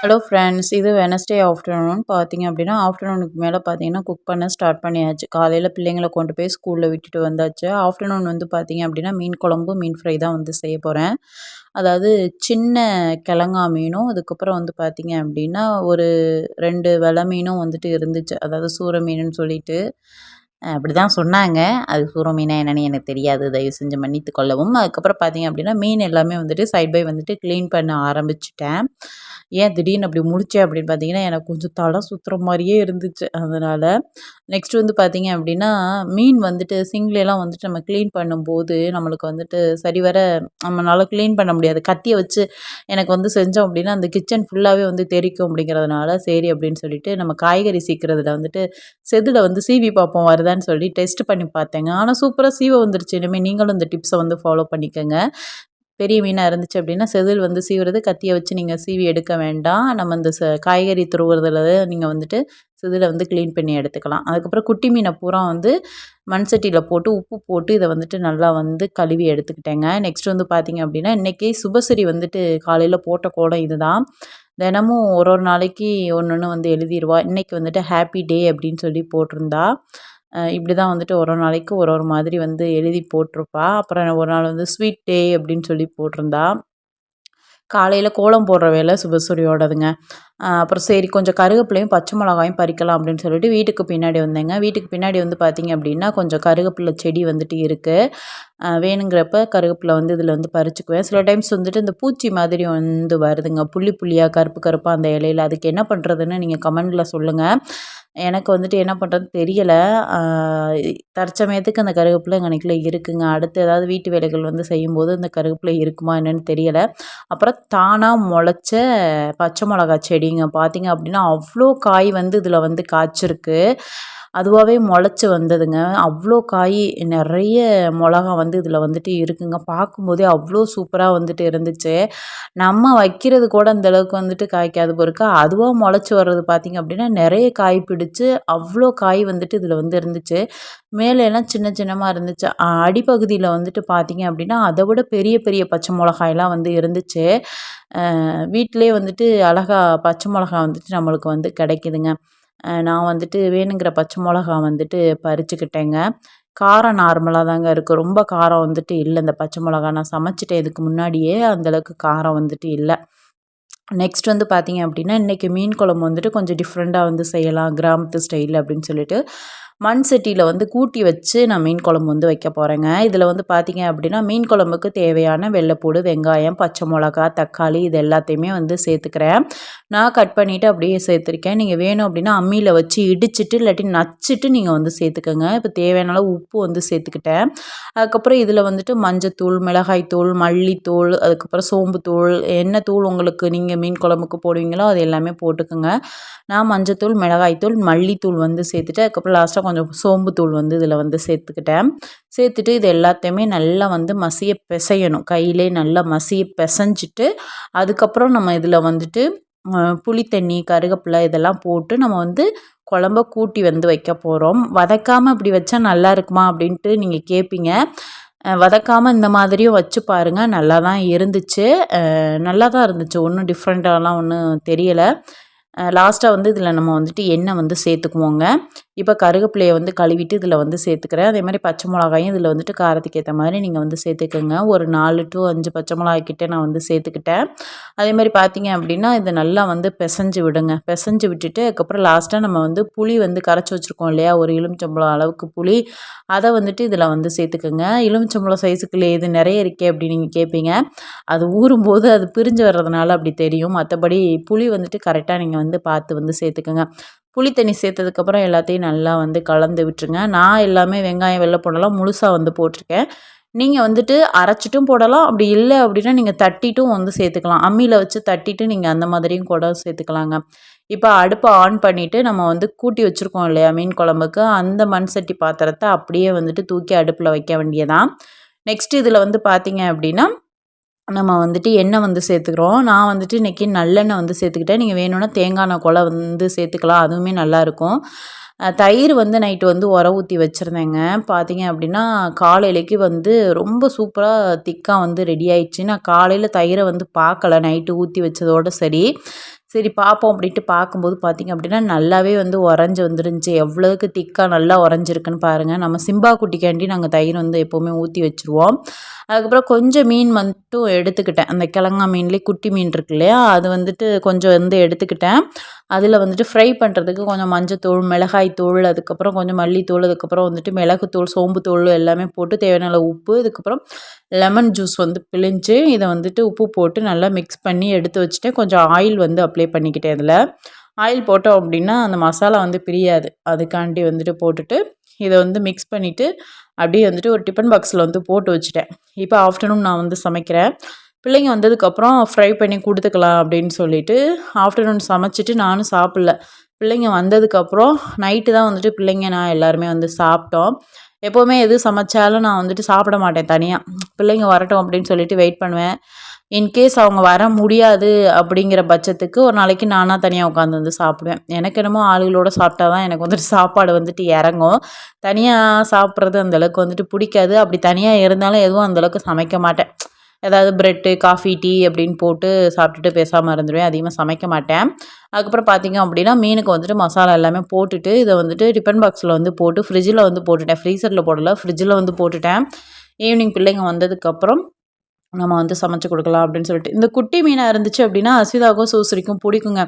Hello friends, இது Wednesday afternoon பார்த்தீங்க அப்படின்னா, ஆஃப்டர்நூனுக்கு மேலே பார்த்தீங்கன்னா, குக் பண்ண ஸ்டார்ட் பண்ணியாச்சு. காலையில பிள்ளைங்கள கொண்டு போய் ஸ்கூலில் விட்டுட்டு வந்தாச்சு. ஆஃப்டர்நூன் வந்து பார்த்தீங்க அப்படின்னா, மீன் குழம்பு, மீன் ஃப்ரை தான் வந்து செய்ய போகிறேன். அதாவது சின்ன கிழங்கா மீனும், அதுக்கப்புறம் வந்து பார்த்தீங்க அப்படின்னா, ஒரு 2 வெல மீனும் வந்துட்டு இருந்துச்சு. அதாவது சூர மீனுன்னு சொல்லிட்டு. அப்படிதான் சொன்னாங்க. அது சூர மீனா என்னன்னு எனக்கு தெரியாது. தயவு செஞ்சு மன்னித்துக் கொள்ளவும். அதுக்கப்புறம் பார்த்தீங்க அப்படின்னா, மீன் எல்லாமே வந்துட்டு சைட் பை வந்துட்டு கிளீன் பண்ண ஆரம்பிச்சுட்டேன். ஏன் திடீர்னு அப்படி முழிச்சேன் அப்படின்னு பார்த்தீங்கன்னா, எனக்கு கொஞ்சம் தலை சுத்துற மாரியே இருந்துச்சு. அதனால. நெக்ஸ்ட் வந்து பார்த்தீங்க அப்படின்னா, மீன் வந்துட்டு சிங்க்லேலாம் வந்துட்டு நம்ம கிளீன் பண்ணும்போது, நம்மளுக்கு வந்துட்டு சரிவர நம்மனால கிளீன் பண்ண முடியாது. கத்திய வச்சு எனக்கு வந்து செஞ்சோம் அப்படின்னா, அந்த கிச்சன் ஃபுல்லாவே வந்து தெறிக்கும் அப்படிங்கிறதுனால, சரி அப்படின்னு சொல்லிட்டு நம்ம காய்கறி சீக்கிறதுல வந்துட்டு செதில வந்து சீவி பார்ப்போம் வருதான்னு சொல்லி டெஸ்ட் பண்ணி பார்த்தேங்க. ஆனா சூப்பரா சீவ வந்துருச்சு. இனிமே நீங்களும் இந்த டிப்ஸ வந்து ஃபாலோ பண்ணிக்கங்க. பெரிய மீனா இருந்துச்சு அப்படின்னா, செதில் வந்து சீவுறது கத்திய வச்சு நீங்க சீவி எடுக்க வேண்டாம். நம்ம இந்த காய்கறி துருவுறதுல நீங்க வந்துட்டு செதில வந்து கிளீன் பண்ணி எடுத்துக்கலாம். அதுக்கப்புறம் குட்டி மீன பூரா வந்து மண் சட்டியில போட்டு, உப்பு போட்டு இத வந்துட்டு நல்லா வந்து கழுவி எடுத்துக்கிட்டேங்க. நெக்ஸ்ட் வந்து பார்த்தீங்க அப்படின்னா, இன்னைக்கு சுபஸ்ரீ வந்துட்டு காலையில போட்ட கோலம் இதுதான். தினமும் ஒரு ஒரு நாளைக்கு ஒண்ணொண்ணு வந்து எழுதிருவா. இன்னைக்கு வந்துட்டு ஹேப்பி டே அப்படின்னு சொல்லி போட்டிருந்தா. இப்படி தான் வந்துட்டு ஒரு ஒரு நாளைக்கு ஒரு ஒரு மாதிரி வந்து எழுதி போட்டிருப்பா. அப்புறம் ஒரு நாள் வந்து ஸ்வீட் டே அப்படின்னு சொல்லி போட்டிருந்தா. காலையில கோலம் போடுற வேலை சுபஸ்ரீயோடதுங்க. அப்புறம் சரி கொஞ்சம் கருவேப்பிலையும், பச்சை மிளகாயும் பறிக்கலாம் அப்படின்னு சொல்லிட்டு வீட்டுக்கு பின்னாடி வந்தேங்க. வீட்டுக்கு பின்னாடி வந்து பார்த்தீங்க அப்படின்னா, கொஞ்சம் கருவேப்பிலை செடி வந்துட்டு இருக்கு. வேணுங்கிறப்ப கருவேப்பிலை வந்து இதில வந்து பறிச்சுக்குவேன். சில டைம்ஸ் வந்துட்டு இந்த பூச்சி மாதிரி வந்து வருதுங்க. புள்ளி புள்ளியா, கருப்பு கருப்பா அந்த இலையில. அதுக்கு என்ன பண்ணுறதுன்னு நீங்க கமெண்ட்ல சொல்லுங்க. எனக்கு வந்துட்டு என்ன பண்ணுறதுன்னு தெரியல. அ தற்சமயத்துக்கு அந்த கருவேப்பிலை எங்கனக்குள்ள இருக்குங்க. அடுத்து ஏதாவது வீட்டு வேலைகள் வந்து செய்யும்போது அந்த கருவேப்பிலை இருக்குமா என்னன்னு தெரியல. அப்புறம் தானா மொளச்ச பச்சை மிளகா செடிங்க. பார்த்தீங்க அப்படின்னா, அவ்ளோ காய் வந்து இதில வந்து காய்ச்சிருக்கு. அதுவாவே மொளச்சு வந்ததுங்க. அவ்ளோ காய் நெறைய மொளகா வந்து இதில வந்துட்டு இருக்குங்க. பார்க்கும்போதே அவ்ளோ சூப்பரா வந்துட்டு இருந்துச்சு. நம்ம வைக்கிறது கூட அந்த அளவுக்கு வந்துட்டு காய்க்காது போருக்கு. அதுவா மொளச்சு வர்றது பார்த்தீங்க அப்படின்னா, நெறைய காய் பிடிச்சு, அவ்ளோ காய் வந்துட்டு இதில வந்து இருந்துச்சு. மேல எல்லாம் சின்ன சின்னமா இருந்துச்சு. அடிப்பகுதியில வந்துட்டு பார்த்தீங்க அப்படின்னா, அத விட பெரிய பெரிய பச்சை மொளகாய்லாம் வந்து இருந்துச்சு. வீட்டிலேயே வந்துட்டு அழகா பச்சை மொளகா வந்துட்டு நம்மளுக்கு வந்து கிடைக்குதுங்க. நான் வந்துட்டு வேணுங்கிற பச்சை மொளகா வந்துட்டு பறிச்சுக்கிட்டேங்க. காரம் நார்மலா தாங்க இருக்கு. ரொம்ப காரம் வந்துட்டு இல்ல இந்த பச்சை மொளகா. நான் சமைச்சுட்டேன் இதுக்கு முன்னாடியே. அந்த அளவுக்கு காரம் வந்துட்டு இல்ல. நெக்ஸ்ட் வந்து பார்த்தீங்க அப்படின்னா, இன்னைக்கு மீன் குழம்பு வந்துட்டு கொஞ்சம் டிஃப்ரெண்ட்டா வந்து செய்யலாம். கிராமத்து ஸ்டைல் அப்படின்னு சொல்லிட்டு, மண் சட்டியில வந்து கூட்டி வச்சு நான் மீன் குழம்பு வந்து வைக்க போறேங்க. இதில வந்து பார்த்தீங்க அப்படின்னா, மீன் குழம்புக்கு தேவையான வெள்ளைப்பூடு, வெங்காயம், பச்சை மிளகா, தக்காளி இது எல்லாத்தையுமே வந்து சேர்த்துக்கிறேன். நான் கட் பண்ணிவிட்டு அப்படியே சேர்த்துருக்கேன். நீங்க வேணும் அப்படின்னா, அம்மியில வச்சு இடிச்சுட்டு, இல்லாட்டி நச்சுட்டு நீங்க வந்து சேர்த்துக்கங்க. இப்போ தேவையான அளவு உப்பு வந்து சேர்த்துக்கிட்டேன். அதுக்கப்புறம் இதில வந்துட்டு மஞ்சத்தூள், மிளகாய்த்தூள், மல்லித்தூள், அதுக்கப்புறம் சோம்புத்தூள், என்ன தூள் உங்களுக்கு நீங்க மீன் குழம்புக்கு போடுவீங்களோ அது எல்லாமே போட்டுக்கோங்க. நான் மஞ்சத்தூள், மிளகாய்த்தூள், மல்லித்தூள் வந்து சேர்த்துட்டு, அதுக்கப்புறம் லாஸ்ட்டா கொஞ்சம் சோம்புத்தூள் வந்து இதில வந்து சேர்த்துக்கிட்டேன். சேர்த்துட்டு இது எல்லாத்தையுமே நல்லா வந்து மசிய பெசையணும். கையிலே நல்லா மசிய பெசஞ்சிட்டு, அதுக்கப்புறம் நம்ம இதில வந்துட்டு புளி தண்ணி, கருவேப்பிலை இதெல்லாம் போட்டு நம்ம வந்து குழம்ப கூட்டி வந்து வைக்க போறோம். வதக்காம இப்படி வச்சா நல்லா இருக்குமா? அப்படின்ட்டு நீங்க கேட்பீங்க. வதக்காம இந்த மாதிரியும் வச்சு பாருங்க. நல்லா தான் இருந்துச்சு. நல்லா தான் இருந்துச்சு. ஒண்ணும் டிஃப்ரெண்ட்டாலாம் ஒண்ணும் தெரியல. லாஸ்ட்டா வந்து இதில நம்ம வந்துட்டு எண்ணெய் வந்து சேர்த்துக்குவோங்க. இப்போ கருவேப்பிலைய வந்து கழுவிட்டு இதில வந்து சேர்த்துக்கிறேன். அதேமாதிரி பச்சை மிளகாயும் இதில வந்துட்டு காரத்துக்கு ஏத்த மாரி நீங்க வந்து சேர்த்துக்கங்க. ஒரு 4 டூ 5 பச்சை மிளகாய் கிட்ட நான் வந்து சேர்த்துக்கிட்டேன். அதேமாதிரி பார்த்தீங்க அப்படின்னா, இத நல்லா வந்து பெசஞ்சு விடுங்க. பெசஞ்சு விட்டுட்டு அதுக்கப்புறம் லாஸ்ட்டா நம்ம வந்து புளி வந்து கரைச்சி வச்சுருக்கோம் இல்லையா? ஒரு எலுமிச்சம்பழம் அளவுக்கு புளி, அத வந்துட்டு இதில வந்து சேர்த்துக்கங்க. எலுமிச்சம்பழம் சைஸுக்குள்ள இது நெறைய இருக்கே அப்படின்னு நீங்க கேட்பீங்க. அது ஊறும்போது அது பிரிஞ்சு வர்றதுனால அப்படி தெரியும். மத்தபடி புளி வந்துட்டு கரெக்ட்டா நீங்க வந்து பார்த்து வந்து சேர்த்துக்கங்க. புளி தண்ணி சேர்த்ததுக்கப்புறம் எல்லாத்தையும் நல்லா வந்து கலந்து விட்டுருங்க. நான் எல்லாமே வெங்காயம், வெள்ளை பூண்டெல்லாம் முழுசா வந்து போட்டிருக்கேன். நீங்க வந்துட்டு அரைச்சுட்டும் போடலாம். அப்படி இல்ல அப்படின்னா, நீங்க தட்டிட்டும் வந்து சேர்த்துக்கலாம். அம்மியில வச்சு தட்டிட்டு நீங்க அந்த மாதிரியும் கூட சேர்த்துக்கலாங்க. இப்ப அடுப்ப ஆன் பண்ணிட்டு, நம்ம வந்து கூட்டி வச்சிருக்கோம் இல்லையா மீன் குழம்புக்கு, அந்த மண் சட்டி பாத்திரத்த அப்படியே வந்துட்டு தூக்கி அடுப்புல வைக்க வேண்டியதான். நெக்ஸ்ட் இதில வந்து பார்த்தீங்க அப்படின்னா நம்ம வந்துட்டு எண்ணெய் வந்து சேர்த்துக்கிறோம். நான் வந்துட்டு இன்னைக்கு நல்லெண்ணெய் வந்து சேர்த்துக்கிட்டேன். நீங்க வேணும்னா தேங்காய் எண்ணெய் கூட வந்து சேர்த்துக்கலாம். அதுவுமே நல்லாயிருக்கும். தயிர் வந்து நைட்டு வந்து ஊற ஊத்தி வச்சுருந்தேங்க. பார்த்தீங்க அப்படின்னா, காலையிலைக்கு வந்து ரொம்ப சூப்பரா திக்கா வந்து ரெடி ஆயிடுச்சு. நான் காலையில தயிர வந்து பார்க்கல. நைட்டு ஊத்தி வச்சதோட சரி. சரி பார்ப்போம் அப்படின்ட்டு பார்க்கும்போது பார்த்திங்க அப்படின்னா நல்லாவே வந்து உறைஞ்சி வந்துருந்துச்சு. எவ்வளோக்கு திக்காக நல்லா உறைஞ்சிருக்குன்னு பாருங்கள். நம்ம சிம்பா குட்டிக்காண்டி நாங்கள் தயிர் வந்து எப்போவுமே ஊற்றி வச்சுருவோம். அதுக்கப்புறம் கொஞ்சம் மீன் மட்டும் எடுத்துக்கிட்டேன். அந்த கிழங்கா மீன்லேயே குட்டி மீன் இருக்கு இல்லையா, அது வந்துட்டு கொஞ்சம் வந்து எடுத்துக்கிட்டேன். அதில் வந்துட்டு ஃப்ரை பண்ணுறதுக்கு கொஞ்சம் மஞ்சத்தூள், மிளகாய் தூள், அதுக்கப்புறம் கொஞ்சம் மல்லித்தூள், அதுக்கப்புறம் வந்துட்டு மிளகுத்தூள், சோம்புத்தூள் எல்லாமே போட்டு தேவையான அளவு உப்பு, அதுக்கப்புறம் லெமன் ஜூஸ் வந்து பிழிஞ்சு இதை வந்துட்டு உப்பு போட்டு நல்லா மிக்ஸ் பண்ணி எடுத்து வச்சுட்டேன். கொஞ்சம் ஆயில் வந்து அப்ளை பண்ணிக்கிட்டேன் இதில். ஆயில் போட்டோம் அப்படின்னா அந்த மசாலா வந்து பிரியாது. அதுக்காண்டி வந்துட்டு போட்டுட்டு இதை வந்து மிக்ஸ் பண்ணிவிட்டு அப்படியே வந்துட்டு ஒரு டிஃபன் பாக்ஸில் வந்து போட்டு வச்சுட்டேன். இப்போ ஆஃப்டர்நூன் நான் வந்து சமைக்கிறேன். பிள்ளைங்க வந்ததுக்கப்புறம் ஃப்ரை பண்ணி கொடுத்துக்கலாம் அப்படின்னு சொல்லிட்டு ஆஃப்டர்நூன் சமைச்சிட்டு நானும் சாப்பிடல. பிள்ளைங்க வந்ததுக்கப்புறம் நைட்டு தான் வந்துட்டு பிள்ளைங்க நான் எல்லாருமே வந்து சாப்பிட்டோம். எப்போவுமே எது சமைச்சாலும் நான் வந்துட்டு சாப்பிட மாட்டேன் தனியாக. பிள்ளைங்க வரட்டும் அப்படின்னு சொல்லிட்டு வெயிட் பண்ணுவேன். இன்கேஸ் அவங்க வர முடியாது அப்படிங்கிற பட்சத்துக்கு ஒரு நாளைக்கு நானாக தனியாக உட்காந்து வந்து சாப்பிடுவேன். எனக்கு என்னமோ ஆளுகளோடு சாப்பிட்டா தான் எனக்கு வந்துட்டு சாப்பாடு வந்துட்டு இறங்கும். தனியாக சாப்பிட்றது அந்தளவுக்கு வந்துட்டு பிடிக்காது. அப்படி தனியாக இருந்தாலும் எதுவும் அந்தளவுக்கு சமைக்க மாட்டேன். ஏதாவது ப்ரெட்டு, காஃபி, டீ அப்படின்னு போட்டு சாப்பிட்டுட்டு பேசாமல் இருந்துருவேன். அதிகமாக சமைக்க மாட்டேன். அதுக்கப்புறம் பார்த்திங்க அப்படின்னா மீனுக்கு வந்துட்டு மசாலா எல்லாமே போட்டுட்டு இதை வந்துட்டு டிஃபன் பாக்ஸில் வந்து போட்டு ஃப்ரிட்ஜில் வந்து போட்டுட்டேன். ஃப்ரீசரில் போடலை, ஃப்ரிட்ஜில் வந்து போட்டுட்டேன். ஈவினிங் பிள்ளைங்க வந்ததுக்கப்புறம் நம்ம வந்து சமைச்சு கொடுக்கலாம் அப்படின்னு சொல்லிட்டு. இந்த குட்டி மீனாக இருந்துச்சு அப்படின்னா அஸ்விதாவுக்கும் சூசரிக்கும் பிடிக்குங்க.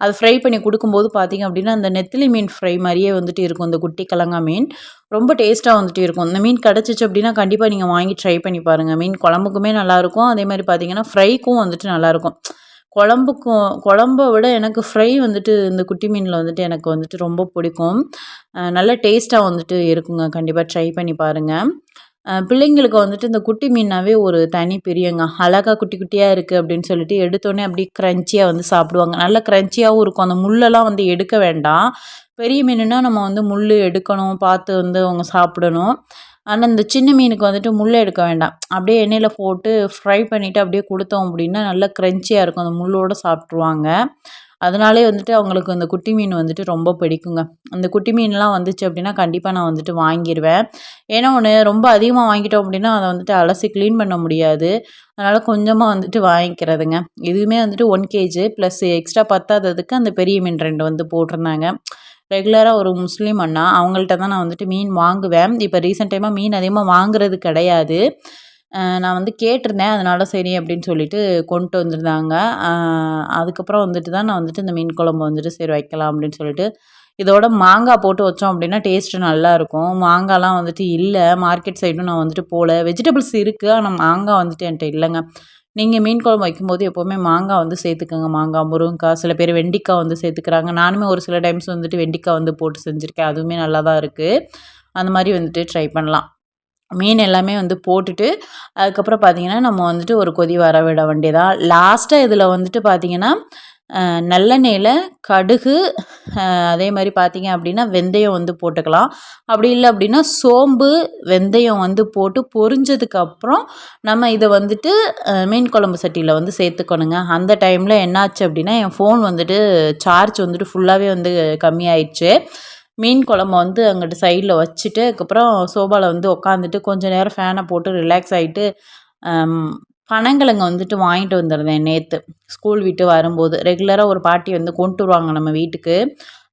அது ஃப்ரை பண்ணி கொடுக்கும்போது பார்த்திங்க அப்படின்னா அந்த நெத்திலி மீன் ஃப்ரை மாதிரியே வந்துட்டு இருக்கும். இந்த குட்டி கிழங்கா மீன் ரொம்ப டேஸ்ட்டாக வந்துட்டு இருக்கும். இந்த மீன் கிடச்சிச்சு அப்படின்னா கண்டிப்பாக நீங்கள் வாங்கி ட்ரை பண்ணி பாருங்கள். மீன் குழம்புக்குமே நல்லாயிருக்கும். அதே மாதிரி பார்த்திங்கன்னா ஃப்ரைக்கும் வந்துட்டு நல்லாயிருக்கும். குழம்ப விட எனக்கு ஃப்ரை வந்துட்டு இந்த குட்டி மீனில் வந்துட்டு எனக்கு வந்துட்டு ரொம்ப பிடிக்கும். நல்ல டேஸ்ட்டாக வந்துட்டு இருக்குங்க. கண்டிப்பாக ட்ரை பண்ணி பாருங்கள். பிள்ளைங்களுக்கு வந்துட்டு இந்த குட்டி மீன்னாவே ஒரு தனி பிரியங்க. அழகா குட்டி குட்டியாக இருக்குது அப்படின்னு சொல்லிட்டு எடுத்தோடனே அப்படியே க்ரன்ச்சியாக வந்து சாப்பிடுவாங்க. நல்லா க்ரன்ச்சியாகவும் இருக்கும். அந்த முள்ளெல்லாம் வந்து எடுக்க வேண்டாம். பெரிய மீனுன்னா நம்ம வந்து முள் எடுக்கணும், பார்த்து வந்து அவங்க சாப்பிடணும். ஆனால் இந்த சின்ன மீனுக்கு வந்துட்டு முள் எடுக்க வேண்டாம். அப்படியே எண்ணெயில் போட்டு ஃப்ரை பண்ணிவிட்டு அப்படியே கொடுத்தோம் அப்படின்னா நல்லா க்ரன்ச்சியாக இருக்கும். அந்த முள்ளோடு சாப்பிட்ருவாங்க. அதனாலே வந்துட்டு அவங்களுக்கு அந்த குட்டி மீன் வந்துட்டு ரொம்ப பிடிக்குங்க. அந்த குட்டி மீன்லாம் வந்துச்சு அப்படின்னா கண்டிப்பாக நான் வந்துட்டு வாங்கிருவேன். ஏன்னா ஒன்று ரொம்ப அதிகமாக வாங்கிட்டோம் அப்படின்னா அதை வந்துட்டு அலசி க்ளீன் பண்ண முடியாது. அதனால் கொஞ்சமாக வந்துட்டு வாங்கிக்கிறதுங்க. இதுவுமே வந்துட்டு 1 கேஜி ப்ளஸ் எக்ஸ்ட்ரா பத்தாததுக்கு அந்த பெரிய மீன் 2 வந்து போட்டிருந்தாங்க. ரெகுலராக ஒரு முஸ்லீம் அண்ணா அவங்கள்ட்ட தான் நான் வந்துட்டு மீன் வாங்குவேன். இப்போ ரீசெண்ட் டைமாக மீன் அதிகமாக வாங்குறது கிடையாது. நான் வந்து கேட்டிருந்தேன். அதனால சரி அப்படின்னு சொல்லிட்டு கொண்டு வந்திருந்தாங்க. அதுக்கப்புறம் வந்துட்டு தான் நான் வந்துட்டு இந்த மீன் குழம்பு வந்துட்டு சரி வைக்கலாம் அப்படின்னு சொல்லிட்டு இதோட மாங்காய் போட்டு வச்சோம் அப்படின்னா டேஸ்ட்டு நல்லாயிருக்கும். மாங்காய்லாம் வந்துட்டு இல்லை. மார்க்கெட் சைடும் நான் வந்துட்டு போகல. வெஜிடபிள்ஸ் இருக்குது. ஆனால் மாங்காய் வந்துட்டு என்கிட்ட இல்லைங்க. நீங்கள் மீன் குழம்பு வைக்கும்போது எப்போவுமே மாங்காய் வந்து சேர்த்துக்கோங்க. மாங்காய், முருங்கைக்காய், சில பேர் வெண்டைக்காய் வந்து சேர்த்துக்கிறாங்க. நானுமே ஒரு சில டைம்ஸ் வந்துட்டு வெண்டைக்காய் வந்து போட்டு செஞ்சுருக்கேன். அதுவுமே நல்லா தான் இருக்குது. அந்த மாதிரி வந்துட்டு ட்ரை பண்ணலாம். மீன் எல்லாமே வந்து போட்டுட்டு அதுக்கப்புறம் பார்த்திங்கன்னா நம்ம வந்துட்டு ஒரு கொதி வர விட வேண்டியதான். லாஸ்ட்டாக இதில் வந்துட்டு பார்த்திங்கன்னா நல்லெண்ணெயில் கடுகு, அதே மாதிரி பார்த்திங்க அப்படின்னா வெந்தயம் வந்து போட்டுக்கலாம். அப்படி இல்லை அப்படின்னா சோம்பு, வெந்தயம் வந்து போட்டு பொரிஞ்சதுக்கப்புறம் நம்ம இதை வந்துட்டு மீன் குழம்பு சட்டியில் வந்து சேர்த்துக்கணுங்க. அந்த டைமில் என்னாச்சு அப்படின்னா என் ஃபோன் வந்துட்டு சார்ஜ் வந்துட்டு ஃபுல்லாகவே வந்து கம்மியாயிடுச்சு. மீன் குழம்பு வந்து அங்கிட்டு சைடில் வச்சுட்டு அதுக்கப்புறம் சோபாவில் வந்து உட்காந்துட்டு கொஞ்சம் நேரம் ஃபேனை போட்டு ரிலாக்ஸ் ஆகிட்டு பனங்கிழங்கு வந்துட்டு வாங்கிட்டு வந்திருந்தேன் நேற்று ஸ்கூல் விட்டு வரும்போது. ரெகுலராக ஒரு பாட்டி வந்து கொண்டு வருவாங்க நம்ம வீட்டுக்கு,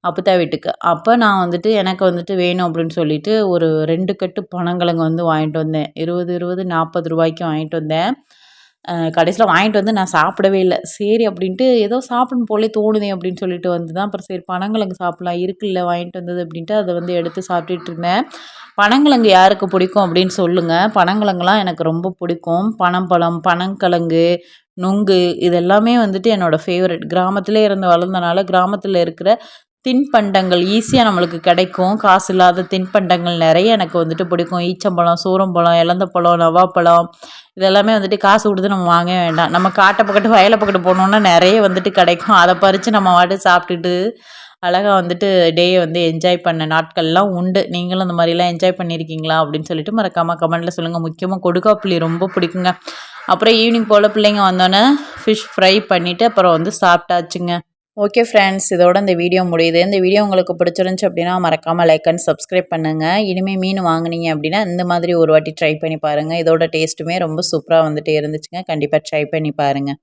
அப்பத்தா வீட்டுக்கு. அப்போ நான் வந்துட்டு எனக்கு வந்துட்டு வேணும் அப்படின்னு சொல்லிட்டு ஒரு 2 கட்டு பனங்கிழங்கு வந்து வாங்கிட்டு வந்தேன். 20 40 ரூபாய்க்கு வாங்கிட்டு வந்தேன். கடைசியில் வாங்கிட்டு வந்து நான் சாப்பிடவே இல்லை. சரி அப்படின்ட்டு ஏதோ சாப்பிடணும் போலே தோணுதே அப்படின்னு சொல்லிட்டு வந்து தான் அப்புறம் சரி பனங்கிழங்கு சாப்பிட்லாம் இருக்குல்ல வாங்கிட்டு வந்தது அப்படின்ட்டு அதை வந்து எடுத்து சாப்பிட்டுட்டு இருந்தேன். பனங்கிழங்கு யாருக்கு பிடிக்கும் அப்படின்னு சொல்லுங்கள். பனங்கிழங்குலாம் எனக்கு ரொம்ப பிடிக்கும். பனம்பழம், பனங்கிழங்கு, நுங்கு இதெல்லாமே வந்துட்டு என்னோடய ஃபேவரெட். கிராமத்திலே இருந்து வளர்ந்தனால கிராமத்தில் இருக்கிற தின்பண்டங்கள் ஈஸியாக நம்மளுக்கு கிடைக்கும். காசு இல்லாத தின்பண்டங்கள் நிறைய எனக்கு வந்துட்டு பிடிக்கும். ஈச்சம்பழம், சூரம்பழம், எலந்தப்பழம், நவாப்பழம் இதெல்லாமே வந்துட்டு காசு கொடுத்து நம்ம வாங்க வேண்டாம். நம்ம காட்டை பக்கத்து வயலை பக்கத்து போனோன்னா நிறைய வந்துட்டு கிடைக்கும். அதை பறித்து நம்ம வாட்டு சாப்பிட்டுட்டு அழகாக வந்துட்டு டேயை வந்து என்ஜாய் பண்ண நாட்கள்லாம் உண்டு. நீங்களும் அந்த மாதிரிலாம் என்ஜாய் பண்ணியிருக்கீங்களா அப்படின்னு சொல்லிட்டு மறக்காமல் கமெண்ட்டில் சொல்லுங்கள். முக்கியமாக கொடுக்காப்புளி ரொம்ப பிடிக்குங்க. அப்புறம் ஈவினிங் போல் பிள்ளைங்க வந்தோன்னே ஃபிஷ் ஃப்ரை பண்ணிவிட்டு அப்புறம் வந்து சாப்பிட்டாச்சுங்க. ஓகே ஃப்ரெண்ட்ஸ், இதோட இந்த வீடியோ முடியுது. இந்த வீடியோ உங்களுக்கு பிடிச்சிருந்துச்சி அப்படின்னா மறக்காமல் லைக் அண்ட் சப்ஸ்கிரைப் பண்ணுங்கள். இனிமேல் மீன் வாங்குனீங்க அப்படின்னா இந்த மாதிரி ஒரு வாட்டி ட்ரை பண்ணி பாருங்கள். இதோட டேஸ்ட்டுமே ரொம்ப சூப்பராக வந்துட்டு இருந்துச்சுங்க. கண்டிப்பாக ட்ரை பண்ணி பாருங்கள்.